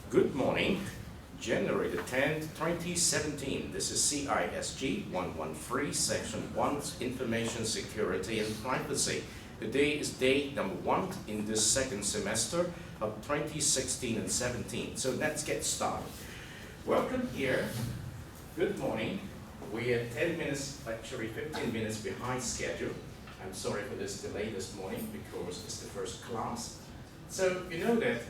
Good morning, January the 10th, 2017. This is CISG113, Section 1, Information Security and Privacy. Today is day number 1 in this second semester of 2016 and 17. So let's get started. Welcome here. Good morning. We are 10 minutes, actually 15 minutes behind schedule. I'm sorry for this delay this morning because it's the first class. So you know that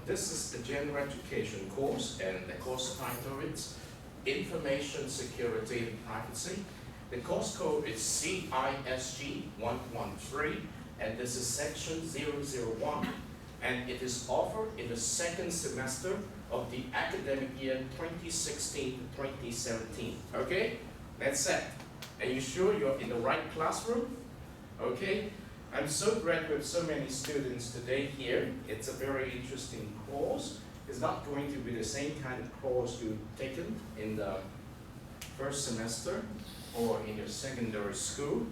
this is the general education course, and the course title is Information Security and Privacy. The course code is CISG113, and this is section 001, and it is offered in the second semester of the academic year 2016 to 2017. Okay, that's it. Are you sure you're in the right classroom? Okay. I'm so glad we have so many students today here. It's a very interesting course. It's not going to be the same kind of course you've taken in the first semester or in your secondary school.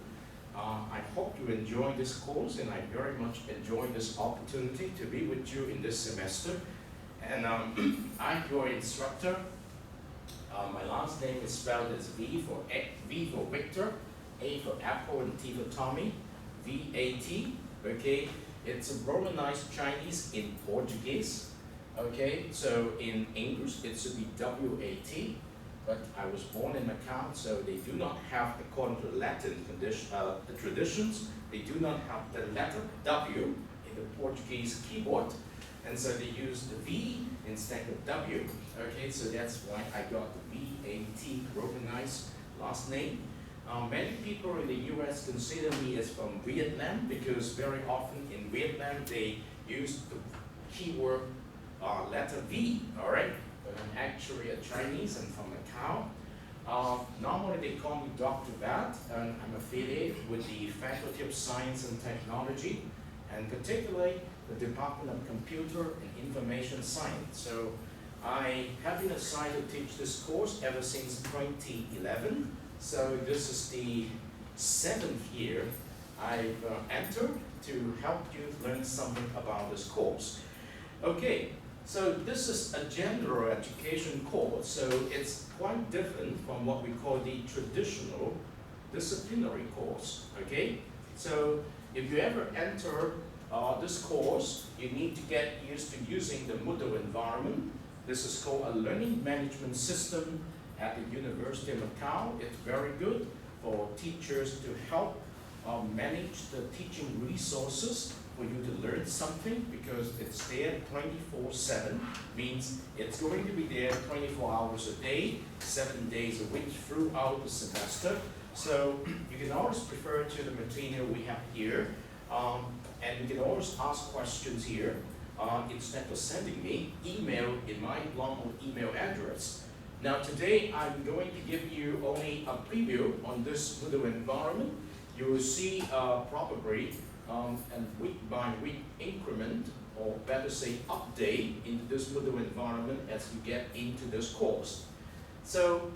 I hope you enjoy this course, and I very much enjoy this opportunity to be with you in this semester. And I'm your instructor. My last name is spelled as V for Victor, A for Apple, and T for Tommy. VAT, okay, it's a Romanized Chinese in Portuguese, okay, so in English it should be WAT, but I was born in Macau, so they do not have, according to Latin the traditions, they do not have the letter W in the Portuguese keyboard, and so they use the V instead of W, okay, so that's why I got the VAT Romanized last name. Many people in the US consider me as from Vietnam because very often in Vietnam they use the keyword letter V, alright? But I'm actually a Chinese and from Macau. Normally they call me Dr. Vat, and I'm affiliated with the Faculty of Science and Technology, and particularly the Department of Computer and Information Science. So I have been assigned to teach this course ever since 2011. So this is the 7th year I've entered to help you learn something about this course. Okay, so this is a general education course, so it's quite different from what we call the traditional disciplinary course, okay? So if you ever enter this course, you need to get used to using the Moodle environment. This is called a learning management system at the University of Macau. It's very good for teachers to help manage the teaching resources for you to learn something, because it's there 24/7, means it's going to be there 24 hours a day, 7 days a week throughout the semester. So you can always refer to the material we have here, and you can always ask questions here instead of sending me email in my normal email address. Now today I'm going to give you only a preview on this Moodle environment. You will see probably a week by week increment, or better say update, into this Moodle environment as you get into this course. So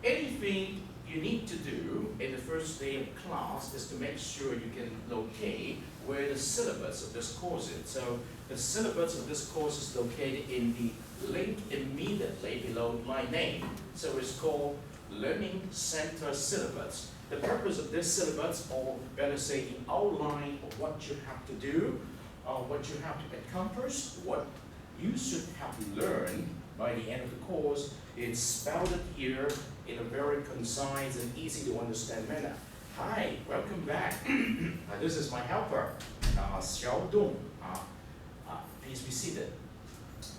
anything you need to do in the first day of class is to make sure you can locate where the syllabus of this course is. So the syllabus of this course is located in the link immediately below my name. So it's called Learning Center Syllabus. The purpose of this syllabus, or better say the outline of what you have to do, what you have to accomplish, what you should have learned by the end of the course, is spelled here in a very concise and easy to understand manner. Hi, welcome back. This is my helper, Xiao Dong. Please be seated.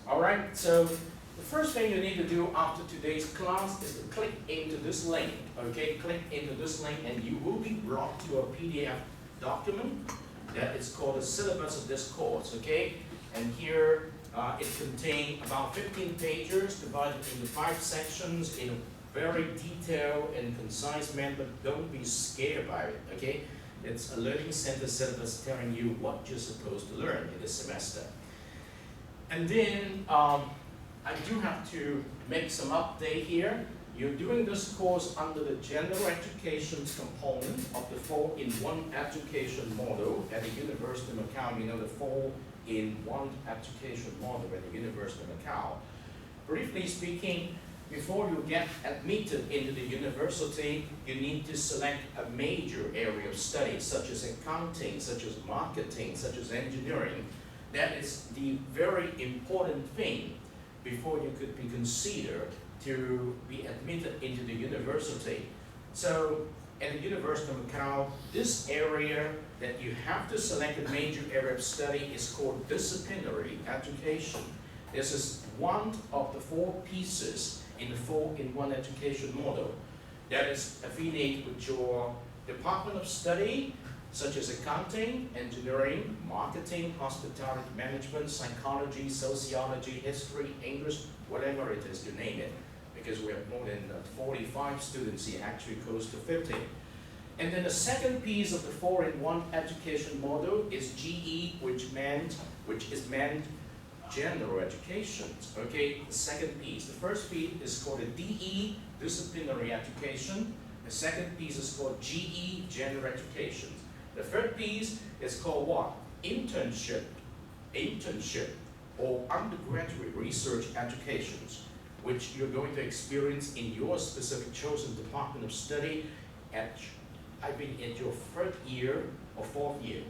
Alright, so the first thing you need to do after today's class is to click into this link. Okay, click into this link and you will be brought to a PDF document that is called the syllabus of this course. Okay, and here it contains about 15 pages divided into 5 sections in a very detailed and concise manner, but don't be scared by it. Okay, it's a learning center syllabus telling you what you're supposed to learn in this semester. And then I do have to make some update here. You're doing this course under the general education component of the 4-in-1 education model at the University of Macau. You know the 4-in-1 education model at the University of Macau. Briefly speaking, before you get admitted into the university, you need to select a major area of study, such as accounting, such as marketing, such as engineering. That is the very important thing before you could be considered to be admitted into the university. So at the University of Macau, this area that you have to select a major area of study is called disciplinary education. This is one of the 4 pieces in the 4-in-1 education model that is affiliated with your department of study, such as accounting, engineering, marketing, hospitality management, psychology, sociology, history, English, whatever it is, you name it, because we have more than 45 students here, actually close to 50. And then the second piece of the 4-in-1 education model is GE, which is meant general education. Okay, the second piece. The first piece is called a DE, disciplinary education. The second piece is called GE, general education. The third piece is called what? Internship, or undergraduate research educations, which you're going to experience in your specific chosen department of study at your 3rd year or 4th year.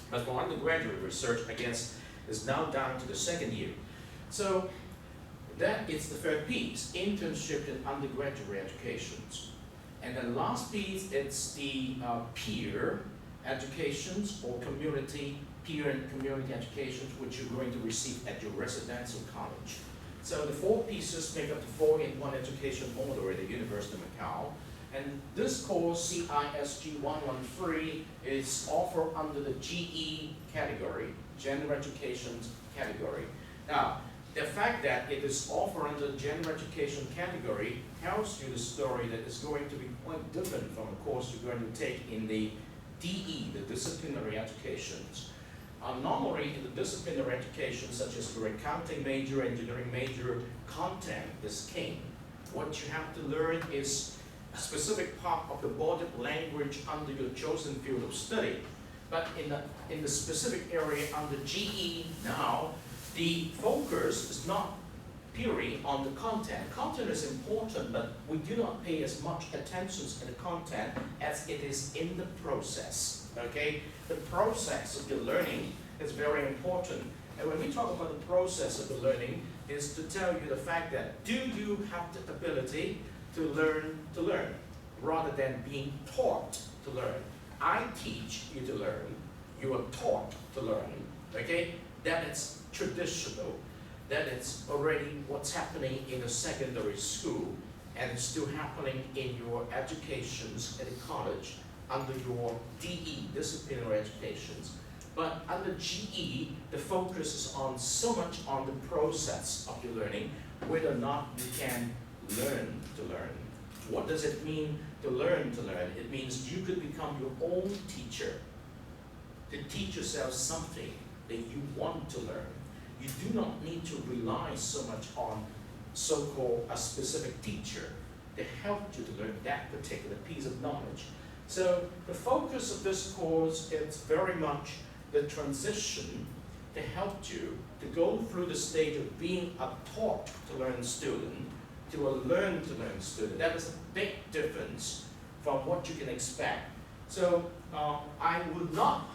But for undergraduate research, I guess, is now down to the 2nd year. So that is the 3rd piece, internship and undergraduate educations. And the last piece, it's the peer educations or peer and community educations, which you're going to receive at your residential college. So the 4 pieces make up the 4-in-1 education model at the University of Macau. And this course, CISG113, is offered under the GE category, General Education category. Now, the fact that it is offered under the General Education category tells you the story that it's going to be quite different from a course you're going to take in the DE, the disciplinary educations. Normally in the disciplinary education, such as your accounting major, engineering major, content is king. What you have to learn is a specific part of the body language under your chosen field of study. But in the specific area under GE now, the focus is not purely on the content. Content is important, but we do not pay as much attention to the content as it is in the process. Okay? The process of your learning is very important. And when we talk about the process of the learning, is to tell you the fact that do you have the ability to learn, rather than being taught to learn. I teach you to learn, you are taught to learn, okay? That is traditional, that is already what's happening in a secondary school, and it's still happening in your educations at a college under your DE, disciplinary educations. But under GE, the focus is on so much on the process of your learning, whether or not you can learn to learn. What does it mean to learn to learn? It means you could become your own teacher, to teach yourself something that you want to learn. You do not need to rely so much on so-called a specific teacher to help you to learn that particular piece of knowledge. So the focus of this course is very much the transition to help you to go through the stage of being a taught to learn student to a learn to learn student. That is a big difference from what you can expect. So I will not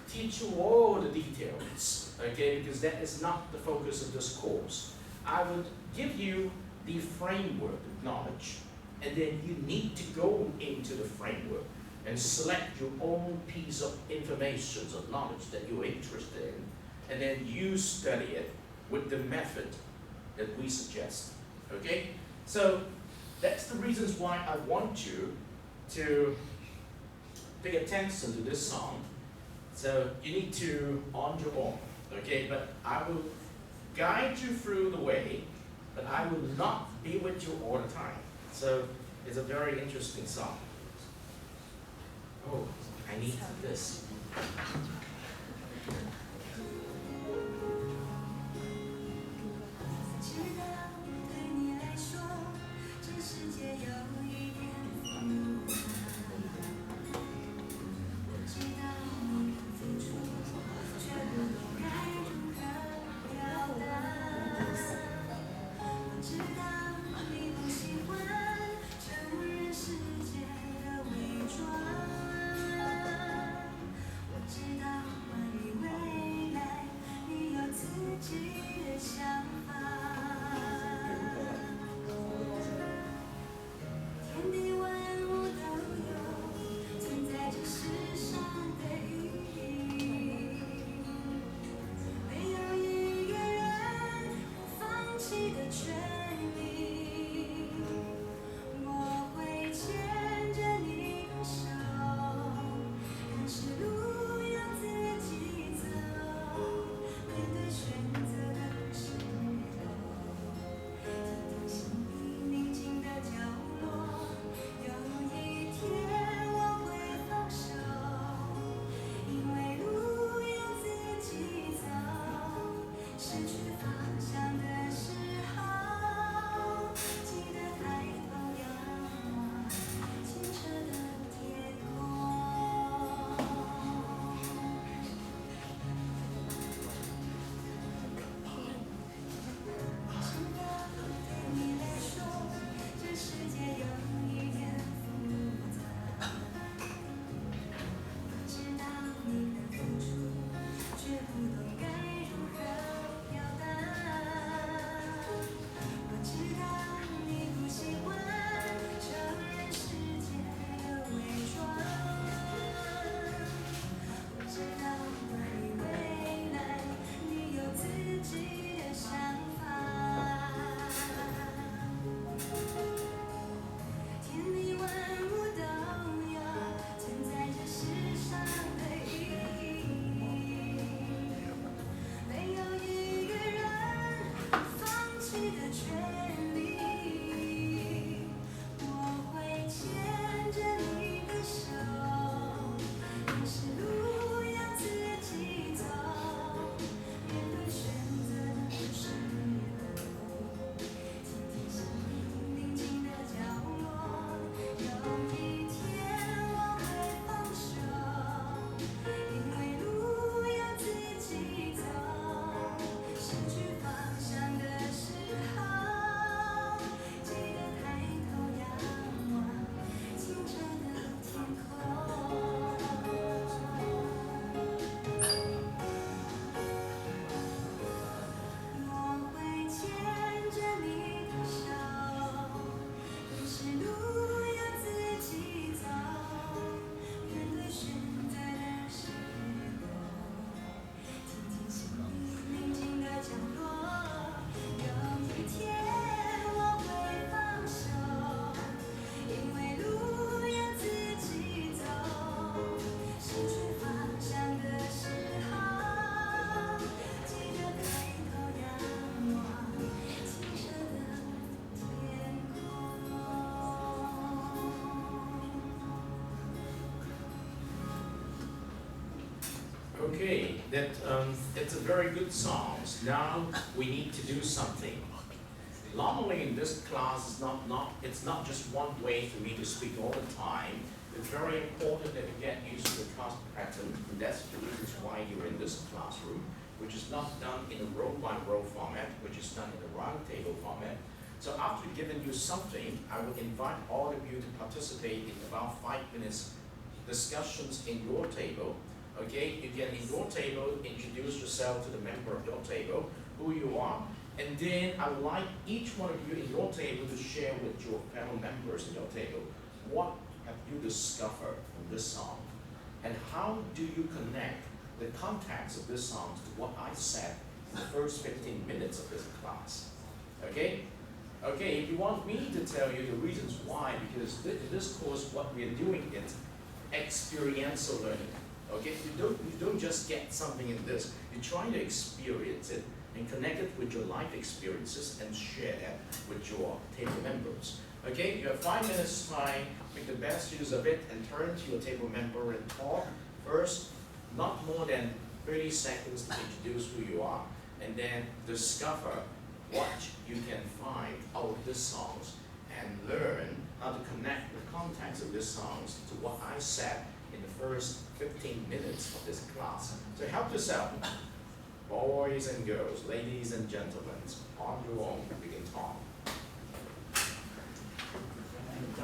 teach you all the details, okay, because that is not the focus of this course. I would give you the framework of knowledge, and then you need to go into the framework and select your own piece of information or knowledge that you're interested in, and then you study it with the method that we suggest. Okay? So that's the reasons why I want you to pay attention to this song. So you need to on your own. Okay? But I will guide you through the way, but I will not be with you all the time. So it's a very interesting song. Oh, I need this. Okay, it's a very good song. Now we need to do something. Normally in this class, it's not just one way for me to speak all the time. It's very important that you get used to the class pattern, and that's the reason why you're in this classroom, which is not done in a row-by-row format, which is done in a round table format. So after giving you something, I will invite all of you to participate in about 5 minutes discussions in your table. Okay, you can in your table introduce yourself to the member of your table, who you are, and then I would like each one of you in your table to share with your fellow members in your table what have you discovered from this song, and how do you connect the context of this song to what I said in the first 15 minutes of this class. Okay? Okay, if you want me to tell you the reasons why, because this course, what we are doing is experiential learning. Okay, you don't just get something in this. You try to experience it and connect it with your life experiences and share that with your table members. Okay, you have 5 minutes time. Make the best use of it and turn to your table member and talk. First, not more than 30 seconds to introduce who you are, and then discover what you can find out of these songs and learn how to connect the context of these songs to what I said in the first 15 minutes of this class. So help yourself, boys and girls, ladies and gentlemen, on your own, you can talk.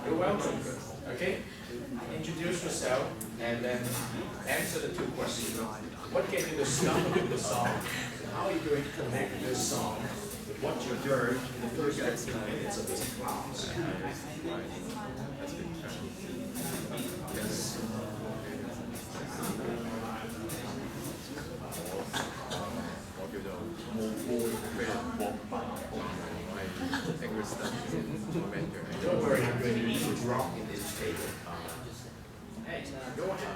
You're welcome. Okay? Introduce yourself and then answer the 2 questions. What can you discover with the song? How are you going to connect this song with what you heard in the first 15 minutes of this class? Don't worry, I'm going to need to drop in this table. Hey, go ahead.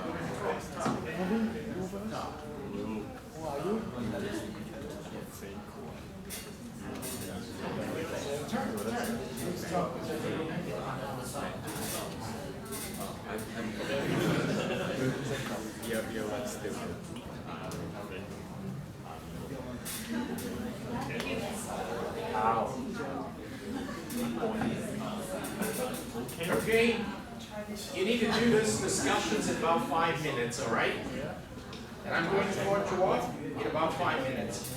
Okay, you need to do this discussions in about 5 minutes, all right? And I'm going to start you off in about 5 minutes.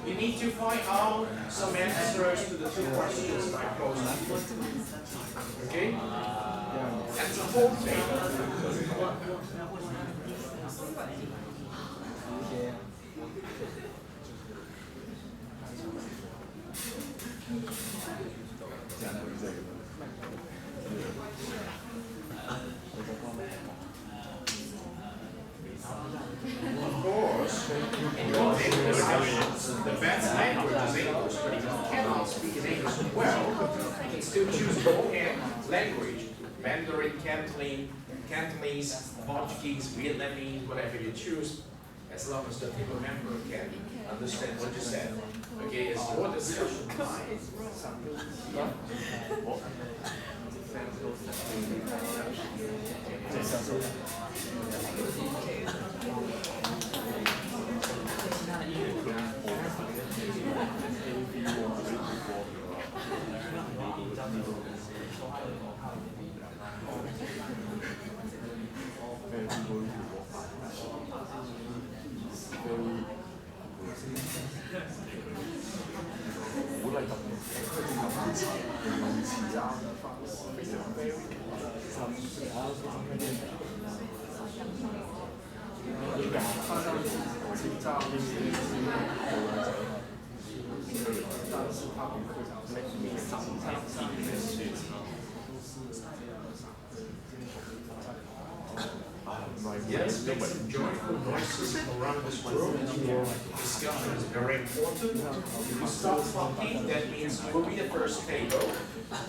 You need to find out some answers to the 2 questions I posed. Okay? And the whole thing. Of course, in your discussions, the best language is English, but if you cannot speak in English well, you can still choose your language, Mandarin, Cantonese, Portuguese, Vietnamese, whatever you choose, as long as the table member can understand what you said. Okay, it's your discussion time. Yes, make some joyful noises around this room. Your discussion is very important. If you stop talking, that means you will be the first table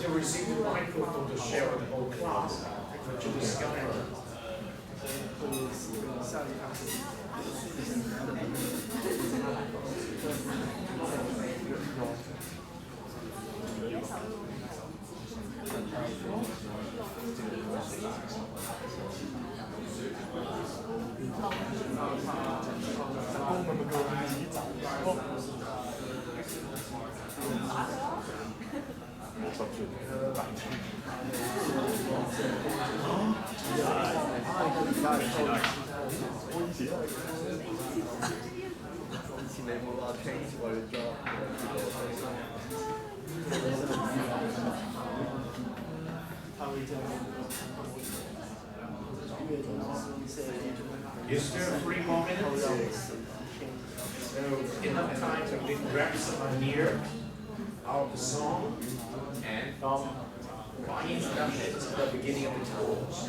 to receive the microphone to share with the whole class what you discovered. You still 3 more minutes? So enough time to grab some near out of the song and from my introduction to the beginning of the course.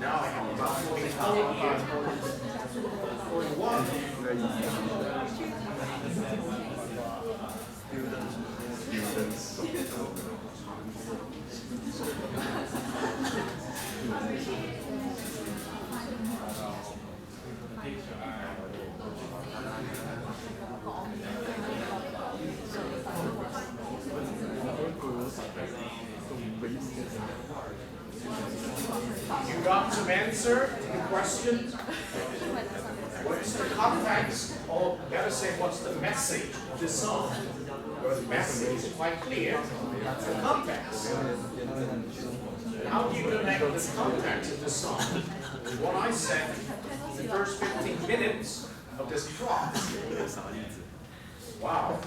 Now I have about 44 here. 41. You got some answer to the question? What is the context, or better say, what's the message of this song? Well, the message is quite clear. That's the context. How do you connect the context of this song with what I said in the first 15 minutes of this class? Wow.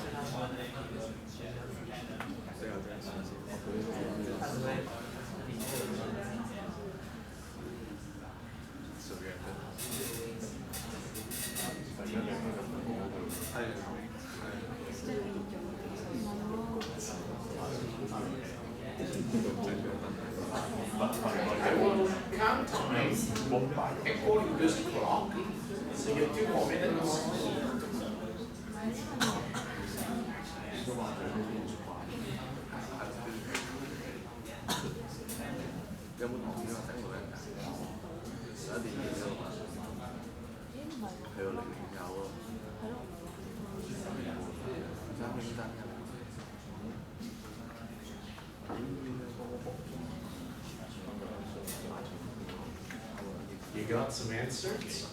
I will count time according to this clock. So you have 2 more minutes. You got some answers?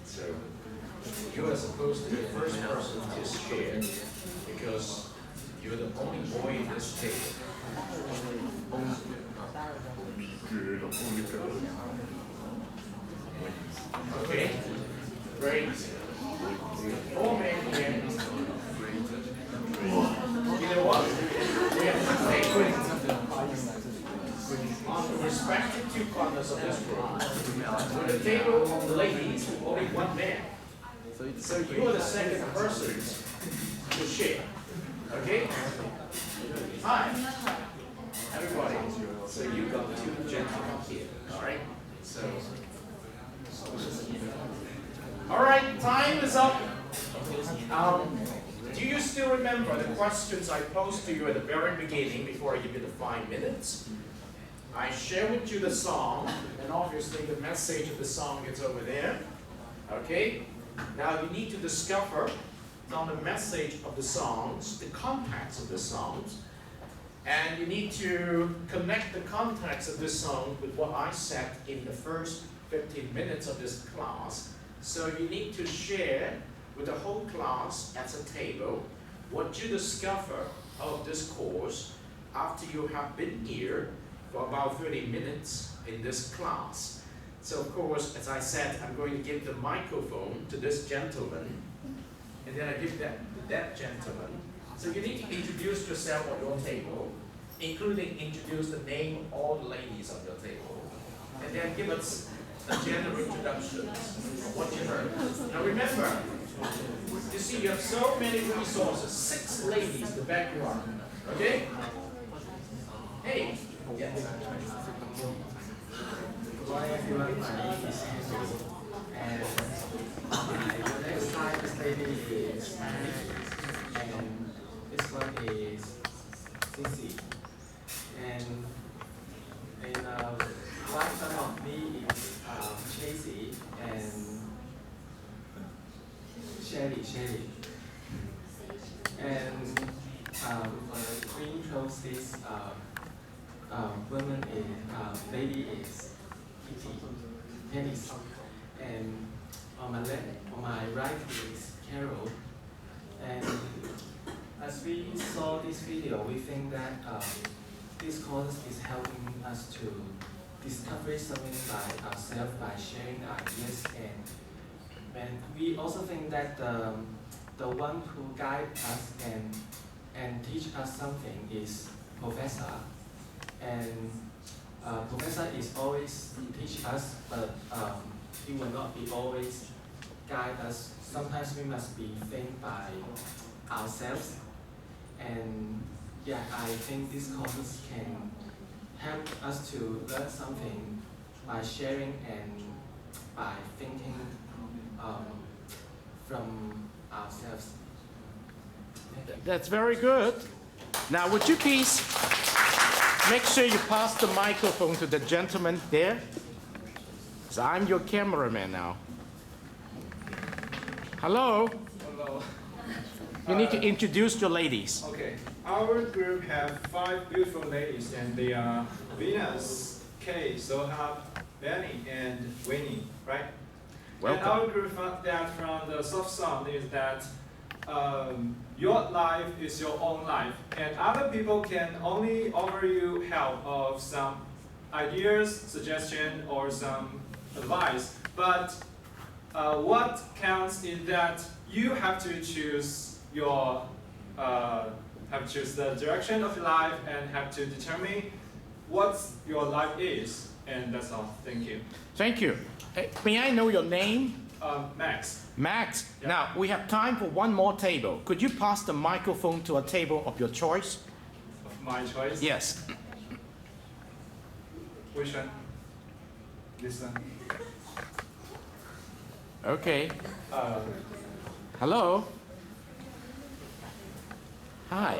So you are supposed to be the first person to share because you're the only boy in this table. Okay, great. 4 men here. You know what? We have to take on the respective 2 corners of this room, with a table of the ladies, only 1 man. So you are the second person to share. Okay? Hi. Everybody. So you got 2 gentlemen here. Alright? So alright, time is up. Do you still remember the questions I posed to you at the very beginning before I give you the 5 minutes? I share with you the song, and obviously the message of the song is over there. Okay? Now you need to discover from the message of the songs, the context of the songs, and you need to connect the context of this song with what I said in the first 15 minutes of this class. So you need to share with the whole class at a table what you discover of this course after you have been here for about 30 minutes in this class. So of course, as I said, I'm going to give the microphone to this gentleman, and then I give that to that gentleman. So you need to introduce yourself on your table, including introduce the name of all the ladies on your table, and then give us a general introduction of what you heard. Now remember, you see you have so many resources, 6 ladies to back you up, okay? Hey, yes. Hi everyone, my name is Andrew, and my next slide is lady is Mary, and this one is Cici. And last one of me is Chasey and Shelly. And we introduce this woman is lady is Kitty. tennis. And on my right is Carol. And as we saw this video, we think that this course is helping us to discover something by ourselves by sharing ideas, and we also think that the one who guide us and teach us something is professor, and professor is always teach us, but he will not be always guide us. Sometimes we must be think by ourselves, and yeah, I think these courses can help us to learn something by sharing and by thinking from ourselves. That's very good. Now, would you please make sure you pass the microphone to the gentleman there? So I'm your cameraman now. Hello. Hello. You need to introduce your ladies. Okay. Our group have 5 beautiful ladies, and they are Venus, Kay, Sohab, Benny, and Winnie, right? Welcome. And our group found that from the soft sound is that your life is your own life, and other people can only offer you help of some ideas, suggestion, or some advice. But what counts is that you have to choose your have to choose the direction of your life and have to determine what your life is, and that's all. Thank you. Thank you. May I know your name? Max. Max. Yeah. Now, we have time for one more table. Could you pass the microphone to a table of your choice? Of my choice. Yes. Which one? This one. Okay. Hello. Hi.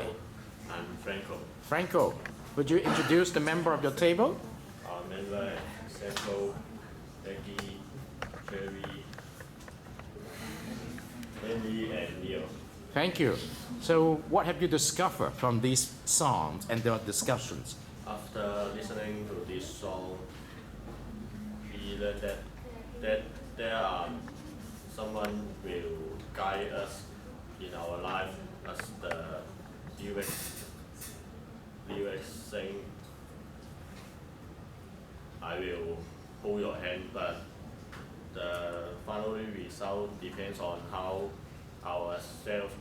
I'm Franco. Franco, would you introduce the member of your table? Member Central, Becky, Cherry, Andy, and Leo. Thank you. So what have you discovered from these songs and their discussions? After listening to this song, we learned that there are someone will guide us in our life, as the lyrics saying, I will hold your hand, but the final result depends on how ourselves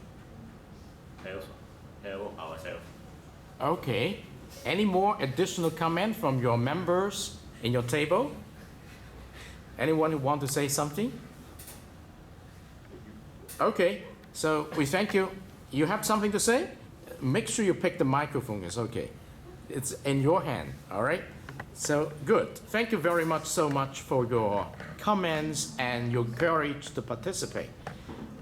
help ourselves. Okay. Any more additional comment from your members in your table? Anyone who want to say something? Okay. So we thank you. You have something to say? Make sure you pick the microphone. It's okay. It's in your hand. All right. So good. Thank you very much so much for your comments and your courage to participate.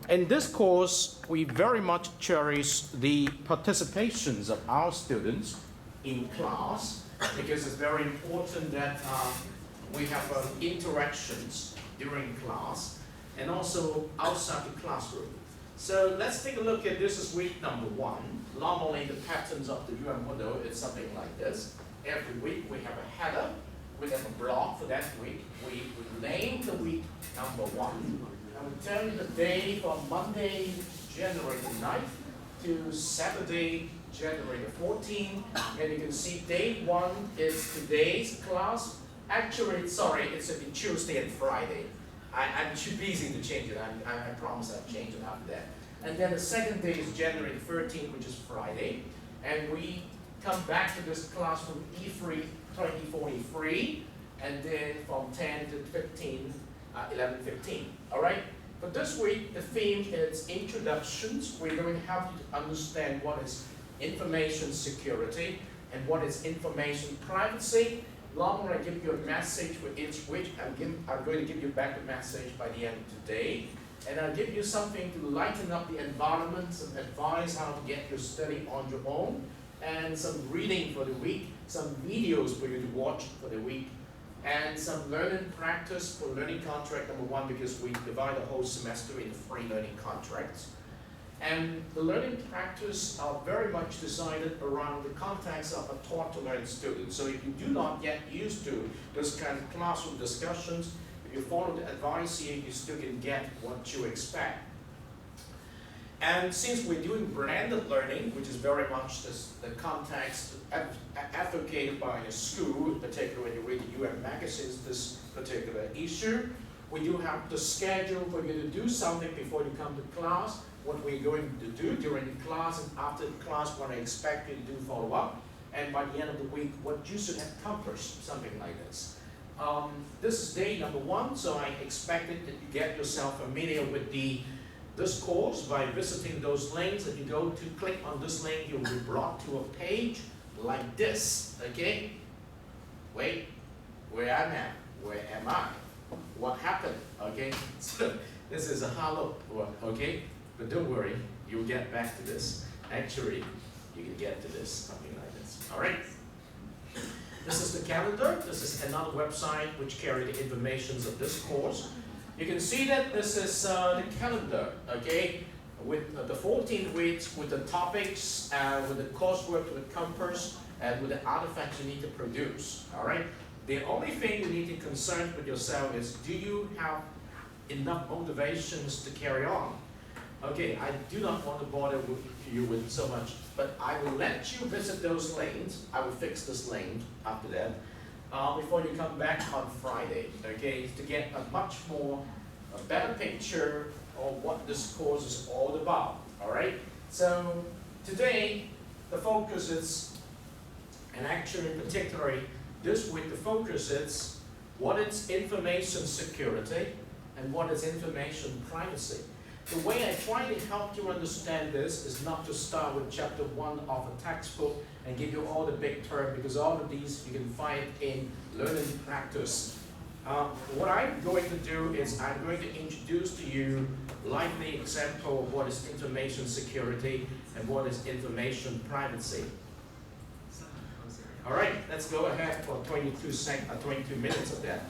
In this course, we very much cherish the participations of our students in class, because it's very important that we have interactions during class and also outside the classroom. So let's take a look at this is week number 1. Normally the patterns of the UN model is something like this. Every week we have a header, we have a blog for that week. We name the week number 1. I will tell you the day from Monday, January the 9th to Saturday, January the 14th. And you can see day 1 is today's class. Actually, sorry, it's a Tuesday and Friday. I'm too busy to change it. I promise I'll change it after that. And then the second day is January 13th, which is Friday. And we come back to this class from E3 2043, and then from 10 to 15, 11:15. All right? For this week, the theme is introductions. We're going to help you to understand what is information security and what is information privacy. Longer I give you a message for each week. I'm going to give you back a message by the end of today. And I'll give you something to lighten up the environment, some advice how to get your study on your own, and some reading for the week, some videos for you to watch for the week, and some learning practice for learning contract number 1, because we divide the whole semester into 3 learning contracts. And the learning practice are very much decided around the context of a taught to learn student. So if you do not get used to those kind of classroom discussions, you follow the advice here, you still can get what you expect. And since we're doing branded learning, which is very much the context advocated by the school, particularly when you read the UN magazines, this particular issue, we do have the schedule for you to do something before you come to class, what we're going to do during the class and after the class, what I expect you to do follow-up, and by the end of the week, what you should have accomplished, something like this. This is day number 1, so I expected that you get yourself familiar with this course by visiting those links. If you go to click on this link, you'll be brought to a page like this, okay? Wait, where am I? Where am I? What happened, okay? So this is a hello, okay? But don't worry, you'll get back to this. Actually, you can get to this, something like this, all right? This is the calendar. This is another website which carry the information of this course. You can see that this is the calendar, okay, with the 14 weeks, with the topics, with the coursework, with the compass, and with the artifacts you need to produce, all right? The only thing you need to concern with yourself is, do you have enough motivations to carry on? Okay, I do not want to bother you with so much, but I will let you visit those lanes. I will fix this lane after that. Before you come back on Friday, okay, to get a better picture of what this course is all about, all right? So today, the focus is, and actually particularly this week, the focus is what is information security and what is information privacy. The way I try to help you understand this is not to start with chapter 1 of a textbook and give you all the big terms, because all of these you can find in learning practice. What I'm going to do is I'm going to introduce to you lively example of what is information security and what is information privacy. All right, let's go ahead for 22 minutes of that.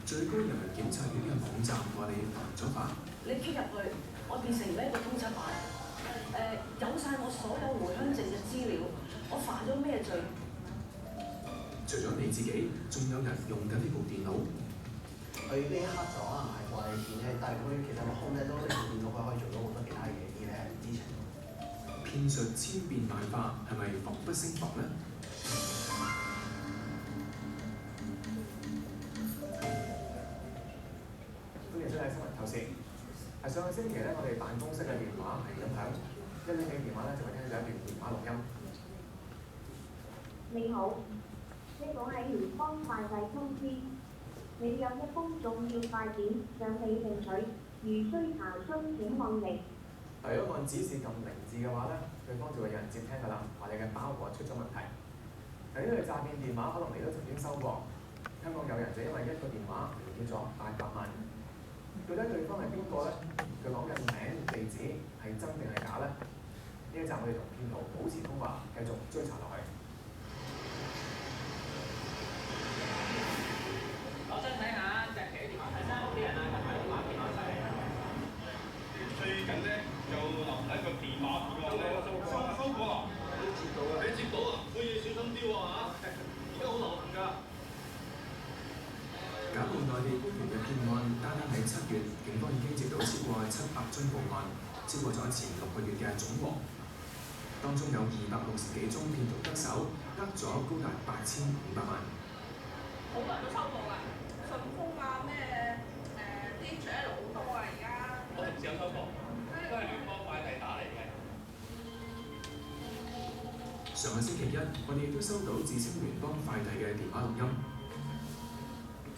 最高人民檢察院嘅網站話你犯咗法。你貼入去，我變成咗一個通緝犯。有晒我所有回鄉證嘅資料，我犯咗咩罪？除咗你自己，仲有人用緊呢部電腦。佢呢一刻就可能係話你電器，但係佢其實我控制到呢部電腦，佢可以做到好多其他嘢，而你係唔知情。騙術千變萬化，係咪防不勝防呢？歡迎收睇新聞透視。上個星期咧，我哋辦公室嘅電話係咁響，一拎起電話咧就會聽到一段電話錄音。你好，呢個係聯邦快遞通知，你有一封重要快件向你領取，如需查詢請按零。如果按指示撳零字嘅話咧，對方就會有人接聽㗎啦，話你嘅包裹出咗問題。呢類詐騙電話可能你都曾經收過。香港有人就因為一個電話唔見咗800萬。到底對方係邊個咧？佢講嘅名、地址係真定係假咧？呢一集我哋同騙徒保持通話，繼續追查落去。攞真睇下隻企電話睇下屋企人啊，近排電話電話晒。最近咧就留喺個電話簿嗰度咧，收過啦，你接到啊？你接到啊？所以小心啲喎嚇，而家好流行㗎。假冒內地官員嘅騙案，單喺7月，警方已經接到超過700宗報案，超過咗前6個月嘅總和。當中有260幾宗騙徒得手，呃咗高達8500萬。好多人都收過㗎，順豐啊咩DHL 好多啊而家。我同事有收過，都係聯邦快遞打嚟嘅。上個星期一，我哋亦都收到自稱聯邦快遞嘅電話錄音。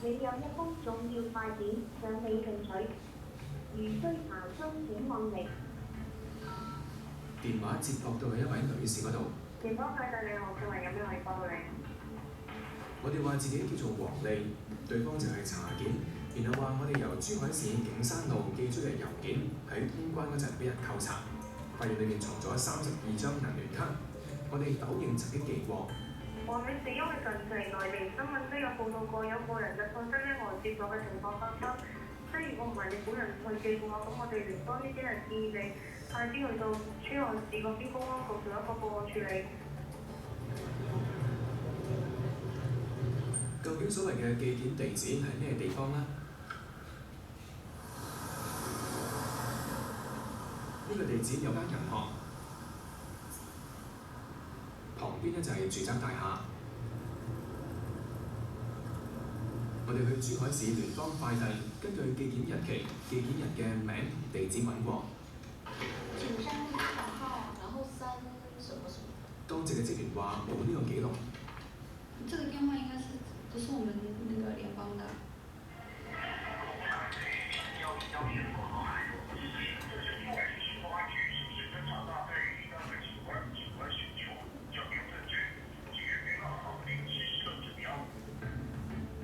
你有一封重要快件向你領取，如需查詢請按零。電話接駁到去一位女士嗰度。聯邦快遞你好，今日有咩可以幫到你？我哋話自己叫做黃莉，對方就係查件，然後話我哋由珠海市景山路寄出嘅郵件喺通關嗰陣俾人扣查，發現裏面藏咗32張銀聯卡，我哋否認曾經寄過。黃女士，因為近期內地新聞都有報道過，有個人嘅信息咧外泄咗嘅情況發生，即係如果唔係你本人去寄嘅話，咁我哋聯邦呢啲人建議你快啲去到珠海市嗰邊公安局做一個報案處理。究竟所謂嘅寄件地址係咩地方呢？呢個地址有間銀行，旁邊呢就係住宅大廈。我哋去珠海市聯邦快遞，根據寄件日期、寄件人嘅名、地址揾過。請上那個號，然後3什麼什麼。當值嘅職員話冇呢個記錄。這個電話應該是不是我們那個聯邦的？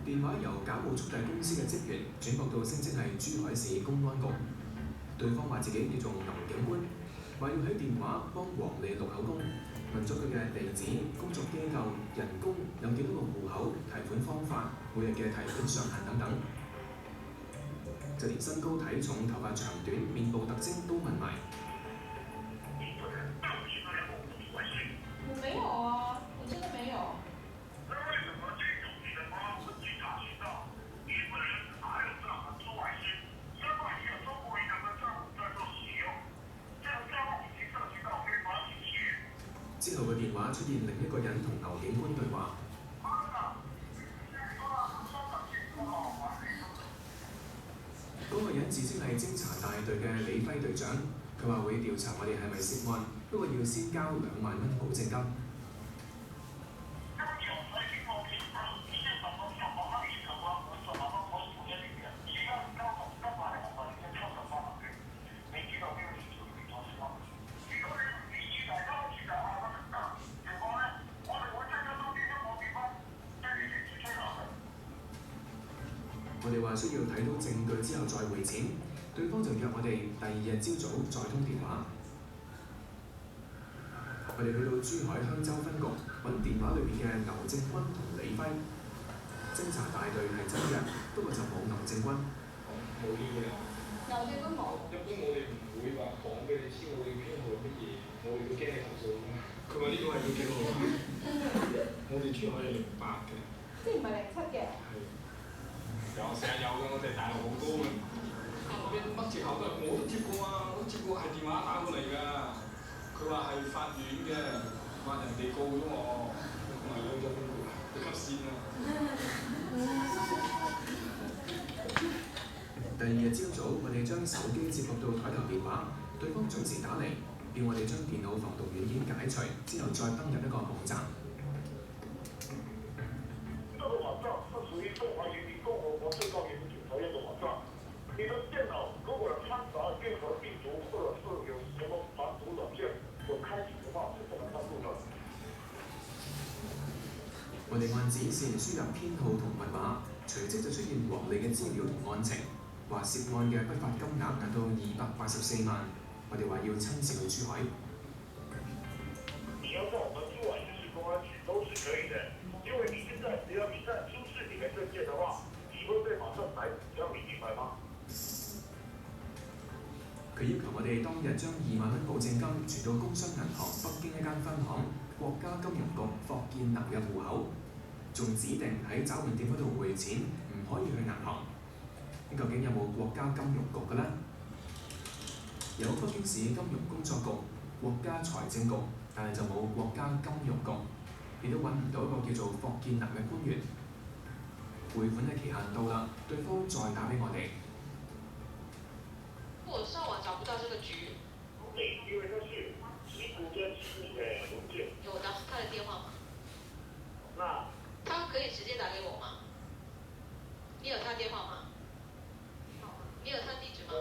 電話由假冒速遞公司嘅職員轉駁到聲稱係珠海市公安局。對方話自己叫做林警官，話要喺電話幫黃利錄口供，問咗佢嘅地址、工作機構、人工、有幾多個戶口、提款方法、每日嘅提款上限等等，就連身高體重、頭髮長短、面部特徵都問埋。我沒有啊，我真的沒有。之後嘅電話出現另一個人同劉警官對話。嗰個人自稱係偵查大隊嘅李輝隊長，佢話會調查我哋係咪涉案，不過要先交2萬蚊保證金。我哋話需要睇到證據之後再匯錢，對方就約我哋第2日朝早再通電話。我哋去到珠海香洲分局揾電話裏邊嘅劉正軍同李輝。偵查大隊係真嘅，不過就冇劉正軍。冇呢個。劉正軍冇。一般我哋唔會話講俾你知我哋編號係乜嘢，我哋會驚你投訴㗎嘛。佢話呢個係佢編號。我哋珠海係08嘅。即係唔係07嘅？係。有成日有嘅，我哋大陸好多嘅。嗰邊乜藉口都我都接過啊，我都接過係電話打過嚟㗎。佢話係法院嘅，話人哋告咗我，我係兩種你急線啊！第2日朝早，我哋將手機接駁到台頭電話，對方準時打嚟，叫我哋將電腦防毒軟件解除，之後再登入一個網站。這個網站是屬於中華人民共和國最高人民檢察院的網站。你的電腦如果摻雜任何病毒，或者是有什麼防毒軟件有開啟的話，是不能登錄的。我哋按指示輸入編號同密碼，隨即就出現黃利嘅資料同案情，話涉案嘅不法金額達到284萬。我哋話要親自去珠海。你要在我們珠海市公安局都是可以的，因為你現在只要你在出示你嘅證件的話，你會被馬上逮捕，這樣你明白嗎？佢要求我哋當日將2萬蚊保證金存到工商銀行北京一間分行國家金融局霍建南嘅戶口，仲指定喺找換店嗰度匯錢，唔可以去銀行。究竟有冇國家金融局嘅呢？有北京市金融工作局、國家財政局，但係就冇國家金融局，亦都揾唔到一個叫做霍建南嘅官員。匯款嘅期限到啦，對方再打俾我哋。我上網找不到這個局。對，因為它是旗鼓跟旗鼓的文件。有他的電話嗎？那他可以直接打給我嗎？你有他電話嗎？你有他地址嗎？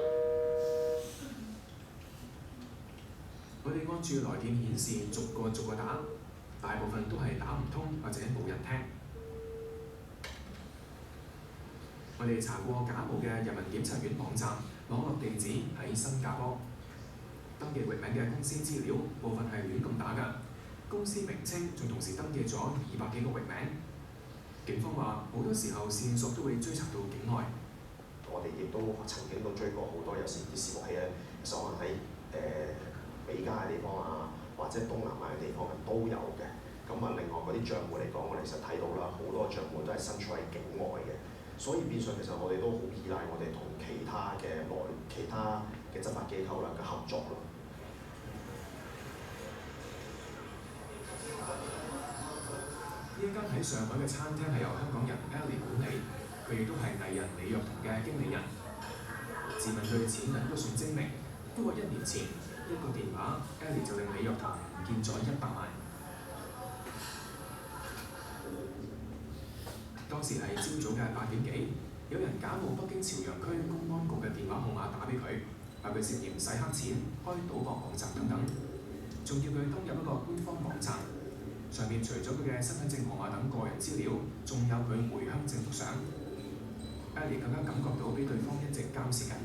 我哋按住來電顯示逐個打，大部分都係打唔通或者冇人聽。我哋查過假冒嘅人民檢察院網站，網絡地址喺新加坡，登記域名嘅公司資料部分係亂咁打㗎，公司名稱仲同時登記咗200幾個域名。警方話好多時候線索都會追查到境外。我哋亦都都曾經都追過好多，有時啲伺服器咧，其實可能喺美加嘅地方啊，或者東南亞嘅地方都有嘅。咁啊，另外嗰啲帳戶嚟講，我哋其實睇到啦，好多帳戶都係身處喺境外嘅，所以變相其實我哋都好依賴我哋同其他嘅執法機構啦嘅合作咯。呢一間喺上海嘅餐廳係由香港人 Ellie 管理，佢亦都係藝人李若彤嘅經理人。自問佢嘅錢銀都算精明，不過1年前一個電話 ，Ellie 就令李若彤唔見咗100萬。當時係朝早嘅8點幾，有人假冒北京朝陽區公安局嘅電話號碼打俾佢，話佢涉嫌洗黑錢、開賭博網站等等，仲叫佢登入一個官方網站。上面除咗佢嘅身份證號碼等個人資料，仲有佢回鄉證幅相。Ellie 更加感覺到俾對方一直監視緊。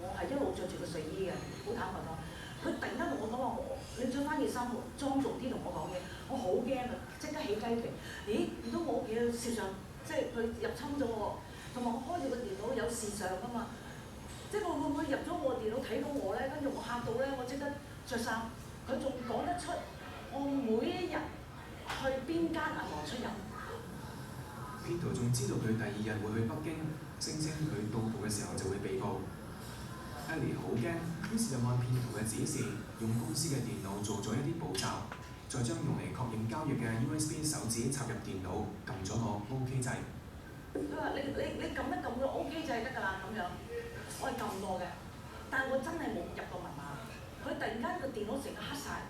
我係一路着住個睡衣嘅，好坦白講。佢突然間同我講話，你着翻件衫，莊重啲同我講嘢，我好驚啊！即刻起雞皮。咦？唔通我屋企攝像，即係佢入侵咗我，同埋我開住個電腦有視像㗎嘛？即係佢會唔會入咗我電腦睇到我咧？跟住我嚇到咧，我即刻着衫。佢仲講得出我每一日去邊間銀行出入。騙徒仲知道佢第2日會去北京，聲稱佢到埗嘅時候就會被捕。Ellie 好驚，於是就按騙徒嘅指示，用公司嘅電腦做咗一啲步驟，再將用嚟確認交易嘅 USB 手指插入電腦，撳咗個 OK 掣。佢話：你撳一撳個 OK 掣得㗎啦，咁樣。我係撳過嘅，但係我真係冇入過密碼。佢突然間個電腦成個黑晒，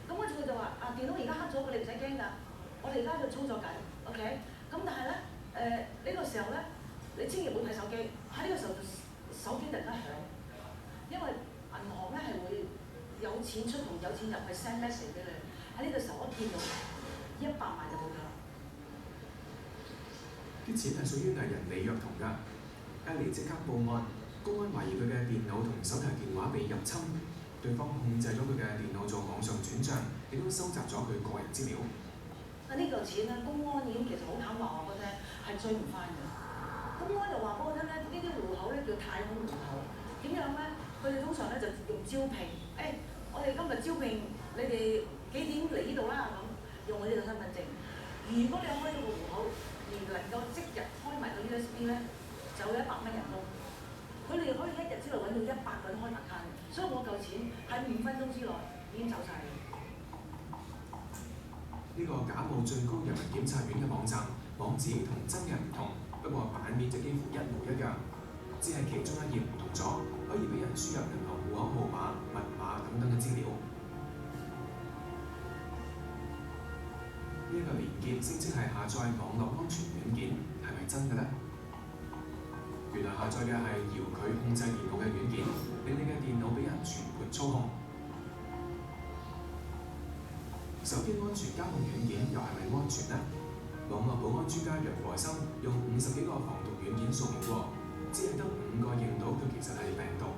咁跟住佢就話：電腦而家黑咗，你唔使驚㗎，我哋而家喺度操作緊 ，OK？ 咁但係咧，呢個時候咧，你千祈唔好睇手機，喺呢個時候手機突然間響，因為銀行咧係會有錢出同有錢入去 send message 俾你，喺呢個時候我見到100萬就冇咗啦。啲錢係屬於藝人李若彤㗎 ，Ellie 即刻報案，公安懷疑佢嘅電腦同手提電話被入侵。對方控制咗佢嘅電腦做網上轉帳，亦都收集咗佢個人資料。呢嚿錢咧，公安已經其實好坦白話俾我聽，係追唔翻嘅。公安又話俾我聽咧，呢啲戶口咧叫太空戶口，點樣咧？佢哋通常咧就用招聘，我哋今日招聘你哋幾點嚟呢度啦咁，用我哋嘅身份證。如果你開咗個戶口而能夠即日開埋個 USB 咧，就有100蚊人工。佢哋可以1日之內揾到100個人開account，所以我嚿錢喺5分鐘之內已經走晒。呢個假冒最高人民檢察院嘅網站，網址同真嘅唔同，不過版面就幾乎一模一樣，只係其中一頁唔同咗，可以俾人輸入銀行戶口號碼、密碼等等嘅資料。呢個連結聲稱係下載網絡安全軟件，係咪真嘅呢？原來下載嘅係遙距控制電腦嘅軟件，令你嘅電腦俾人全盤操控。手機安全監控軟件又係咪安全呢？網絡保安專家楊和生用50幾個防毒軟件掃描過，只係得5個認到佢其實係病毒。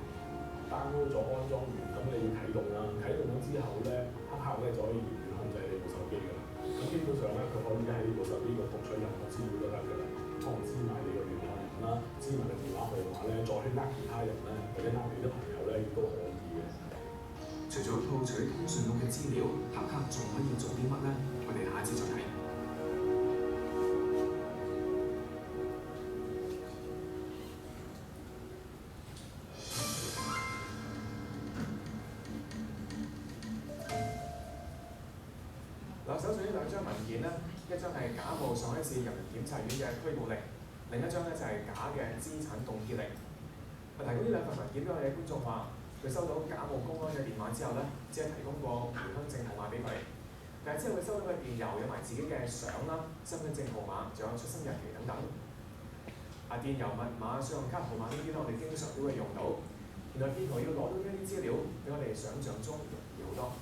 download 咗安裝完，咁你要啟動啦。啟動咗之後咧，黑客咧就可以完全控制你部手機㗎啦。咁基本上咧，佢可以喺呢部手機度讀取任何資料都得㗎啦。可能知埋你個聯絡人啦，知埋個電話號碼咧，再去其他人咧，或者你啲朋友咧，亦都可以嘅。除咗套取通訊錄嘅資料，黑客仲可以做啲乜呢？我哋下次再睇。嗱，手上呢2張文件咧，一張係假冒上海市人民檢察院嘅拘捕令，另一張咧就係假嘅資產凍結令。提供呢2份文件俾我哋嘅觀眾話，佢收到假冒公安嘅電話之後咧，只係提供過回鄉證號碼俾佢，但係之後佢收到嘅電郵有埋自己嘅相啦、身份證號碼，仲有出生日期等等。電郵密碼、信用卡號碼呢啲咧，我哋經常都會用到。原來騙徒要攞到呢啲資料，比我哋想象中容易好多。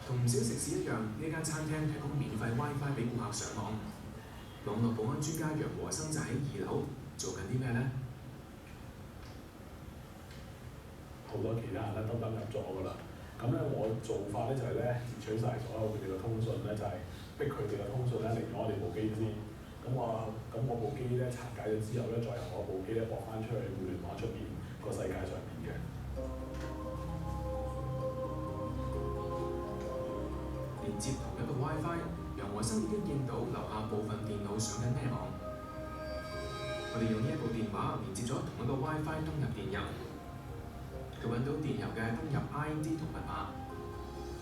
同唔少食肆一樣，呢間餐廳提供免費 WiFi 俾顧客上網。網絡保安專家楊和生就喺2樓做緊啲咩呢？好多其他人咧都登入咗㗎啦。咁咧我做法咧就係咧截取晒所有佢哋嘅通訊咧，就係逼佢哋嘅通訊咧嚟咗我哋部機先。咁我部機咧拆解咗之後咧，再由我部機咧駁翻出去互聯網出邊個世界上邊嘅。連接同一個 WiFi，楊和生已經見到樓下部分電腦上緊咩網。我哋用呢一部電話連接咗同一個 WiFi 登入電郵，佢揾到電郵嘅登入 ID 同密碼。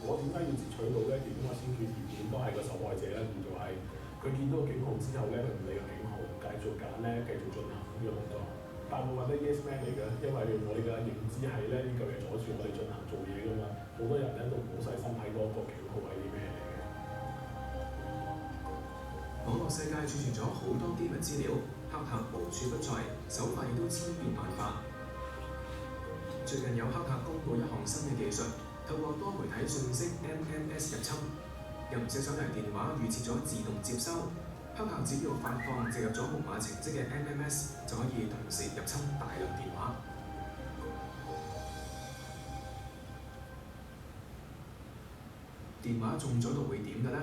我點解要截取到咧？其中個先決條件都係個受害者咧，叫做係佢見到個警號之後咧，佢唔理個警號，繼續揀咧，繼續進行呢個工作。大部分都 yes man 嚟嘅，因為我哋嘅認知係咧呢嚿嘢阻住我哋進行做嘢噶嘛。好多人咧都唔好細心睇嗰個警號係啲咩嚟嘅。網絡世界儲存咗好多機密資料，黑客無處不在，手法亦都千變萬化。最近有黑客公布一項新嘅技術，透過多媒體信息 MMS 入侵，有唔少手提電話預設咗自動接收，黑客只要發放植入咗木馬程式嘅 MMS， 就可以同時入侵大量電話。電話中咗毒會點嘅呢？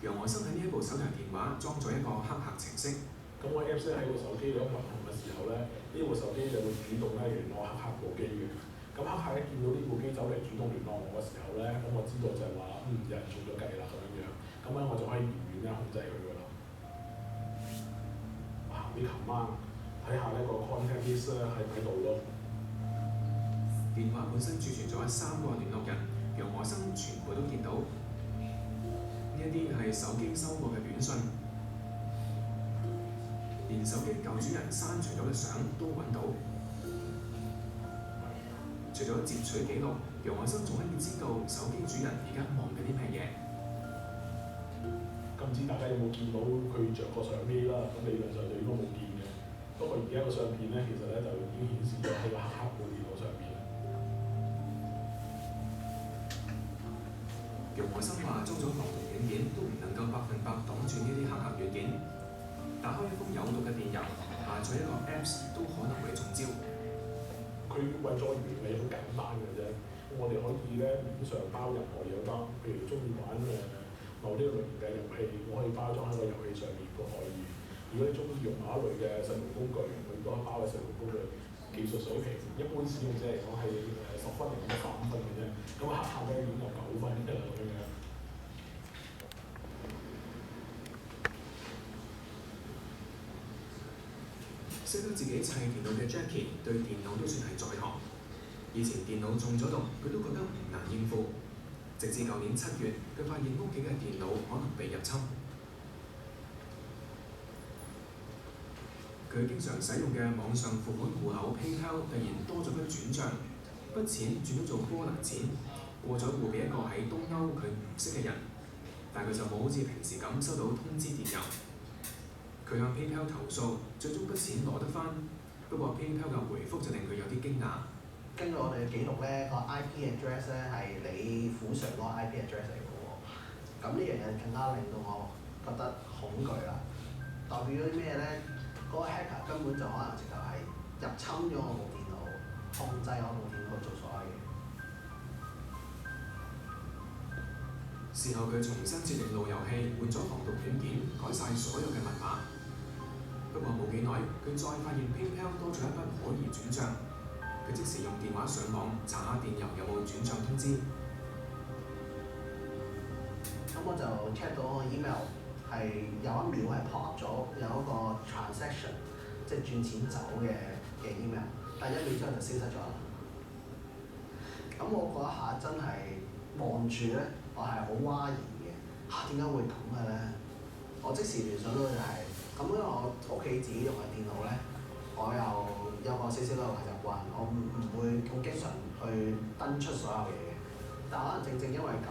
楊和生喺呢一部手提電話裝咗一個黑客程式。咁個 Apps 喺個手機度運行嘅時候咧，呢部手機就會主動咧聯絡黑客部機嘅。咁黑客一見到呢部機走嚟主動聯絡我嘅時候咧，咁我知道就係話有人中咗計啦咁樣。咁咧我就可以遙遠咧控制佢噶啦。行啲琴晚睇下呢個 contact list 咧喺唔喺度咯。電話本身儲存咗3個聯絡人，楊和生全部都見到。呢一啲係手機收過嘅短信，連手機舊主人刪除咗嘅相都揾到。除咗截取記錄，楊和生仲可以知道手機主人而家望緊啲咩嘢。唔知大家有冇見到佢着個相機啦？咁理論上就應該冇見嘅。不過而家個相片咧，其實咧就已經顯示咗喺個黑客部電腦上邊。楊和生話裝咗防毒軟件都唔能夠100%擋住呢啲黑客軟件。打開一封有毒嘅電郵，下載一個 Apps 都可能會中招。佢為咗原理好簡單嘅啫，我哋可以咧面上包任何嘢都得，譬如中意玩某啲類型嘅遊戲，我可以包裝喺個遊戲上面都可以。如果你中意用某一類嘅實用工具，我亦都可以包喺實用工具。技術水平一般使用者嚟講係10分定13分嘅啫，咁黑客咧已經有9分㗎啦咁樣。識得自己砌電腦嘅 Jackie 對電腦都算係在行。以前電腦中咗毒，佢都覺得唔難應付。直至舊年7月，佢發現屋企嘅電腦可能被入侵。佢經常使用嘅網上付款戶口 PayPal 突然多咗筆轉帳，筆錢轉咗做波蘭錢，過咗戶俾一個喺東歐佢唔識嘅人，但佢就冇好似平時咁收到通知電郵。佢向 PayPal 投訴，最終筆錢攞得返，不過 PayPal 嘅回覆就令佢有啲驚訝。根據我哋嘅記錄咧，個 IP address 咧係你府上嗰個 IP address 嚟嘅喎。咁呢樣嘢更加令到我覺得恐懼啦。代表咗啲咩咧？嗰個 hacker 根本就可能直頭係入侵咗我部電腦，控制我部電腦做所有嘢。事後佢重新設定路由器，換咗防毒軟件，改晒所有嘅密碼。不過冇幾耐，佢再發現 PayPal 多咗一筆可疑轉帳，佢即時用電話上網查下電郵有冇轉帳通知。咁我就 check 到個 email。係有一秒係 pop 咗有一個 transaction， 即係轉錢走嘅 email， 但係1秒之後就消失咗啦。咁我嗰一下真係望住咧，我係好嘩然嘅。點解會咁嘅咧？我即時聯想到就係、咁，因為我屋企自己用嘅電腦咧，我又有個少少嘅習慣，我唔會好經常去登出所有嘢嘅。但可能正正因為咁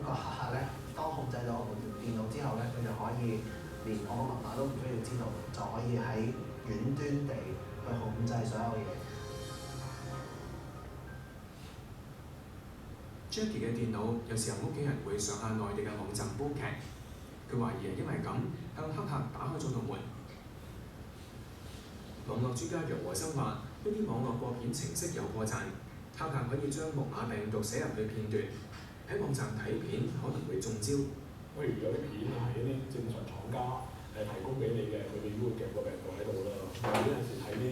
個黑客咧。當控制到我部電腦之後咧，佢就可以連我個密碼都唔需要知道，就可以喺遠端地去控制所有嘢。Jackie 嘅電腦有時候屋企人會上下內地嘅網站煲劇，佢懷疑係因為咁向黑客打開咗道門。網絡專家楊和生話：呢啲網絡過片程式有破綻，黑客可以將木馬病毒寫入去片段。喺網站睇片可能會中招。譬如有啲片係一啲正常廠家提供俾你嘅，佢哋都會夾個病毒喺度啦。或者有陣時睇啲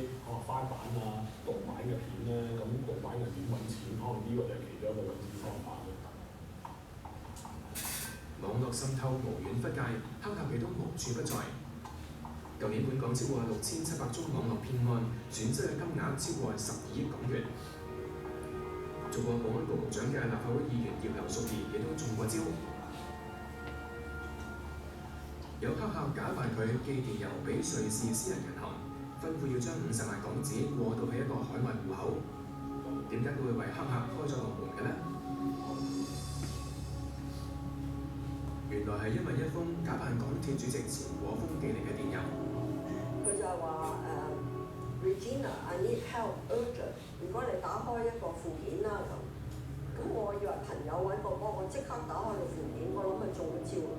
翻版啊、盜版嘅片咧，咁盜版人點揾錢？可能呢個就係其中一個揾錢方法咯。網絡滲透無遠弗屆，黑客亦都無處不在。舊年本港超過6700宗網絡騙案，損失嘅金額超過12億港元。做過保安局局長嘅立法會議員葉劉淑儀亦都中過招。有黑客假扮佢寄電郵俾瑞士私人銀行，吩咐要將50萬港紙過到去一個海外戶口。點解佢會為黑客開咗個門嘅呢？原來係因為一封假扮港鐵主席錢果豐寄嚟嘅電郵。佢就係話Regina，I need help urgent。如果你打開一個附件啦咁我以為朋友揾我幫我即刻打開個附件，我諗佢中咗招啦。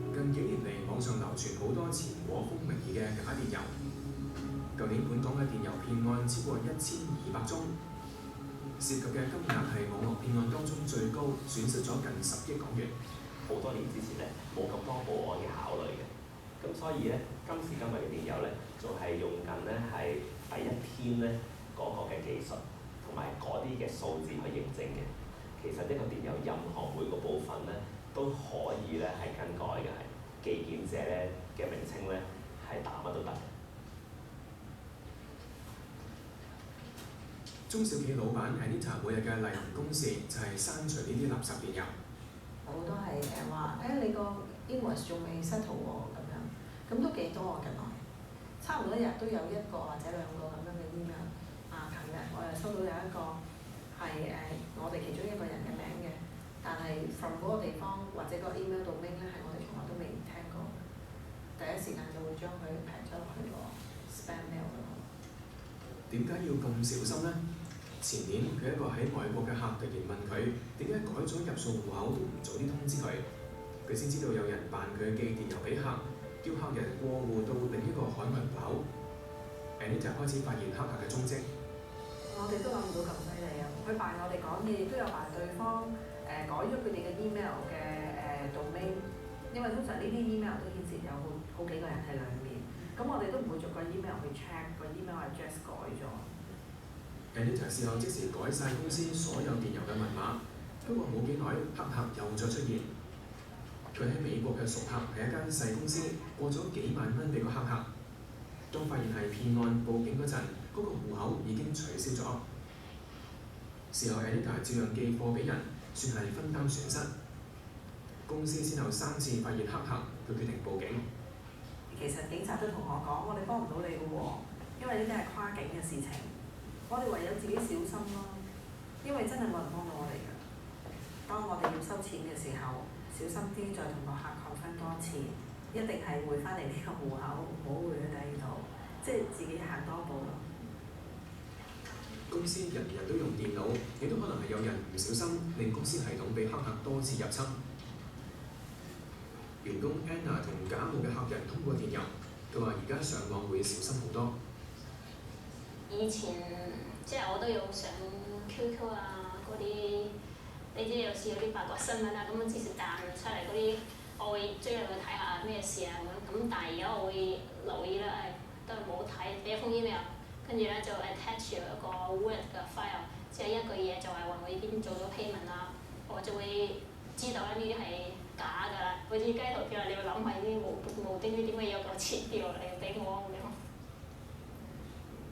近幾年嚟，網上流傳好多錢果豐名義嘅假電郵。舊年本港嘅電郵騙案超過1200宗，涉及嘅金額係網絡騙案當中最高，損失咗近10億港元。好多年之前咧，冇咁多保安嘅考慮嘅，咁所以咧，今時今日嘅電郵咧，仲係用緊咧係第一篇咧嗰個嘅技術，同埋嗰啲嘅數字去認證嘅。其實呢個電郵任何每個部分咧都可以咧係更改嘅，係寄件者咧嘅名稱咧係打乜都得。中小企老闆 Anita 每日嘅例行公事就係刪除呢啲垃圾電郵。好多係話你個 invoice 仲未 settle 喎咁都幾多啊近來，差唔多一日都有一個或者兩個咁樣嘅 email。琴日我又收到有一個係我哋其中一個人嘅名嘅，但係 from 嗰個地方或者個 email domain咧係我哋從來都未聽過，第一時間就會將佢劈咗落去個 spam mail 度。點解要咁小心呢？前年佢一個喺外國嘅客突然問佢點解改咗入數戶口都唔早啲通知佢，佢先知道有人扮佢寄電郵俾客，叫客人過戶到另一個海外戶口。Anita 開始發現黑客嘅蹤跡。我哋都諗唔到咁犀利啊！佢扮我哋講嘢，亦都有扮對方改咗佢哋嘅 email 嘅domain，因為通常呢啲 email 都顯示有好幾個人喺兩面，咁我哋都唔會逐個 email 去 check 個 email address 改咗。Anita 事後即時改晒公司所有電郵嘅密碼，不過冇幾耐，黑客又再出現。佢喺美國嘅熟客係一間細公司，過咗幾萬蚊俾個黑客。當發現係騙案報警嗰陣，嗰個戶口已經取消咗。事後 Anita 照樣寄貨俾人，算係分擔損失。公司先後3次發現黑客，佢決定報警。其實警察都同我講，我哋幫唔到你嘅喎，因為呢啲係跨境嘅事情。我哋唯有自己小心咯，因為真係冇人幫到我哋㗎。當我哋要收錢嘅時候，小心啲再同個客confirm多次，一定係匯翻嚟呢個戶口，唔好匯去第二度，即係自己行多步咯。公司人人都用電腦，亦都可能係有人唔小心令公司系統被黑客多次入侵。員工 Anna 同假冒嘅客人通過電郵，佢話而家上網會小心好多。以前即係我都有上 QQ 啊嗰啲，你知有時有啲八卦新聞啊，咁樣即時彈出嚟嗰啲，我會追入去睇下咩事啊咁。但係而家我會留意啦，都係冇睇俾一封 email， 跟住咧就 attach 一個 Word 嘅 file， 即係一句嘢就係話我已經做咗 payment 啦，我就會知道咧呢啲係假㗎啦。好似雞頭票你要諗下呢啲無端端點解有嚿錢掉落嚟俾我咁樣。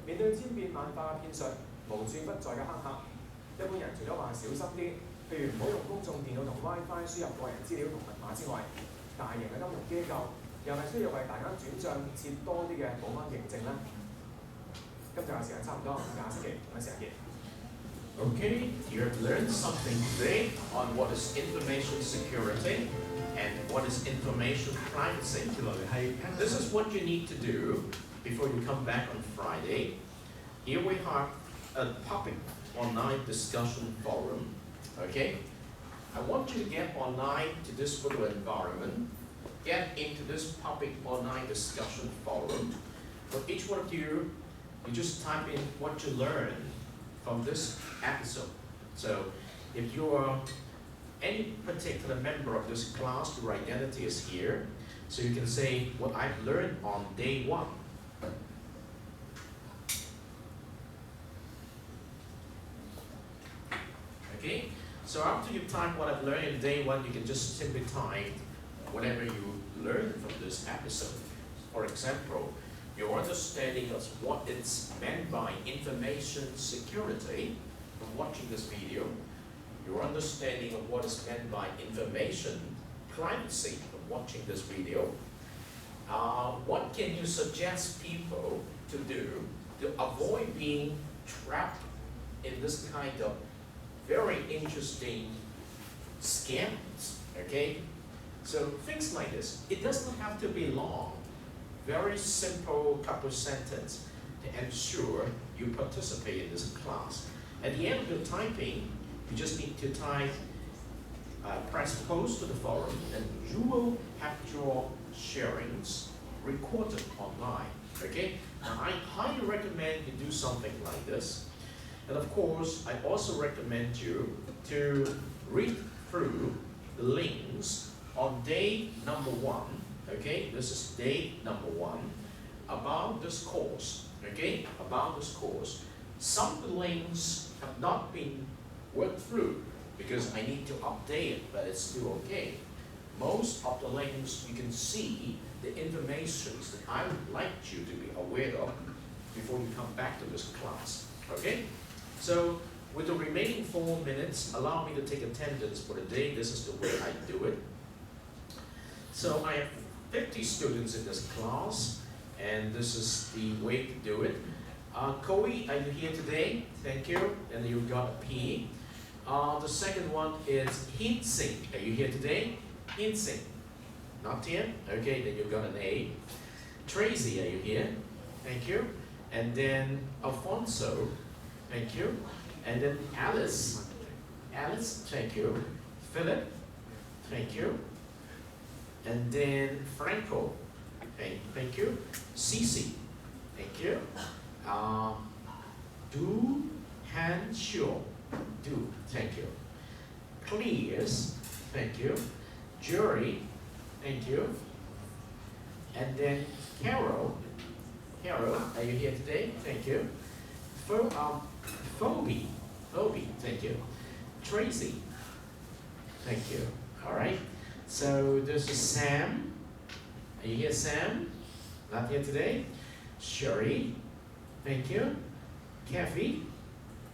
面對千變萬化嘅騙術，無處不在嘅黑客，一般人除咗話小心啲，譬如唔好用公眾電腦同 WiFi 輸入個人資料同密碼之外，大型嘅金融機構又係需要為大家轉帳設多啲嘅保安認證啦。今集嘅時間差唔多，下星期同一時間見。Okay, you have learned something today on what is information security and what is information privacy. This is what you need to do before you come back on Friday. Here we have a public online discussion forum. Okay? I want you to get online to this photo environment, get into this public online discussion forum. For each one of you, you just type in what you learned from this episode. So if you are any particular member of this class, your identity is here. So you can say what I've learned on day 1. Okay, so after you type what I've learned in day 1, you can just simply type whatever you learned from this episode. For example, your understanding of what it's meant by information security from watching this video, your understanding of what is meant by information privacy from watching this video, what can you suggest people to do to avoid being trapped in this kind of very interesting scams, okay? So things like this. It doesn't have to be long. Very simple couple sentences to ensure you participate in this class. At the end of the typing, you just need to type, press post to the forum, and you will have your sharings recorded online, okay? Now, I highly recommend you do something like this. And of course, I also recommend you to read through the links on day number 1, okay? This is day number 1, about this course, okay? About this course. Some of the links have not been worked through because I need to update it, but it's still okay. Most of the links you can see the information that I would like you to be aware of before you come back to this class, okay? So with the remaining 4 minutes, allow me to take attendance for the day. This is the way I do it. So I have 50 students in this class, and this is the way to do it. Koe, are you here today? Thank you. And you got a P. The second one is Hinsing. Are you here today? Hinsing. Not here? Okay, then you got an A. Tracy, are you here? Thank you. And then Alfonso. Thank you. And then Alice. Alice, thank you. Philip, thank you. And then Franco, thank you. Cici, thank you. Du Han Xiu, Du, thank you. Clears, thank you. Jury, thank you. And then Carol, are you here today? Thank you. Phoebe, thank you. Tracy, thank you. All right. So this is Sam. Are you here, Sam? Not here today. Sherry, thank you. Kathy,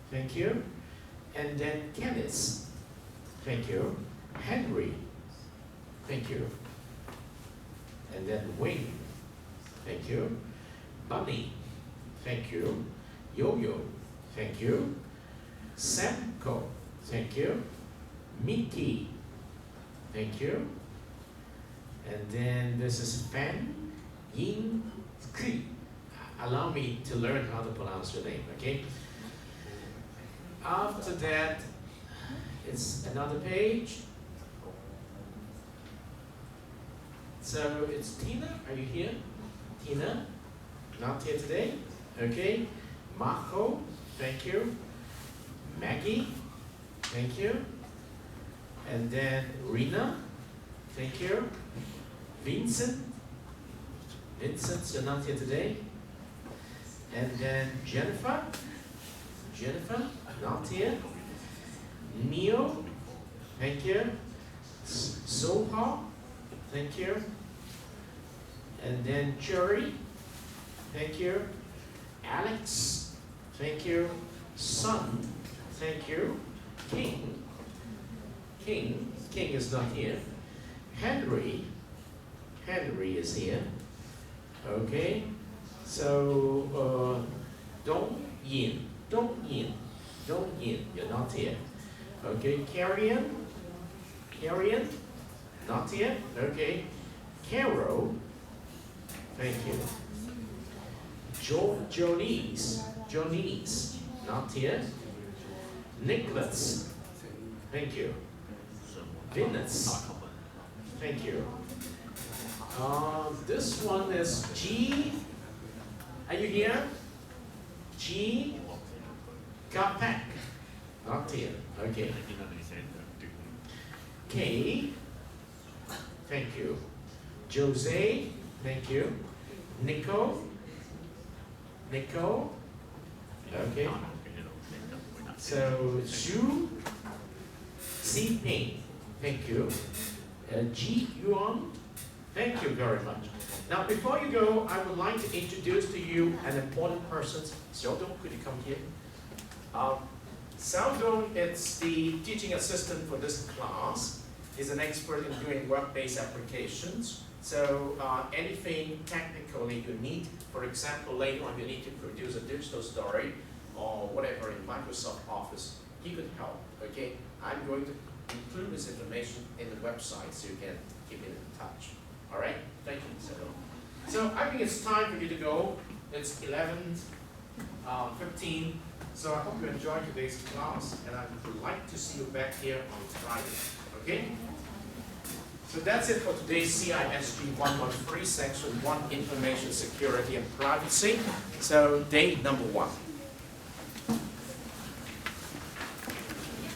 thank you. And then Kenneth, thank you. Henry, thank you. And then Wayne, thank you. Bunny, thank you. Yo-Yo, thank you. Samko, thank you. Mickey, thank you. And then this is Fan Yin Kui. Allow me to learn how to pronounce your name, okay? After that, it's another page. So it's Tina, are you here? Tina, not here today, okay? Marco, thank you. Maggie, thank you. And then Rena, thank you. Vincent, you're not here today. And then Jennifer, not here. Neil, thank you. Soha, thank you. And then Cherry, thank you. Alex, thank you. Sun, thank you. King is not here. Henry is here. Okay. So Dong Yin, you're not here. Okay. Carrion, not here. Okay. Carol, thank you. Jonice, not here. Nicholas, thank you. Venus, thank you. This one is G. Are you here? G. Kapak, not here. Okay. Okay. Thank you. Jose, thank you. Nico. Nico. Okay. So Zhu, C Ping, thank you. Ji Yuan, thank you very much. Now before you go, I would like to introduce to you an important person. Xiaodong, could you come here? Xiaodong is the teaching assistant for this class. He's an expert in doing web-based applications. So anything technically you need, for example, later on you need to produce a digital story or whatever in Microsoft Office, he could help, okay? I'm going to include this information in the website so you can keep it in touch. All right? Thank you, Xiaodong. So I think it's time for you to go. It's 11:15. So I hope you enjoyed today's class, and I would like to see you back here on Friday. Okay? So that's it for today's CISG113 Section 1 Information Security and Privacy. So day number 1.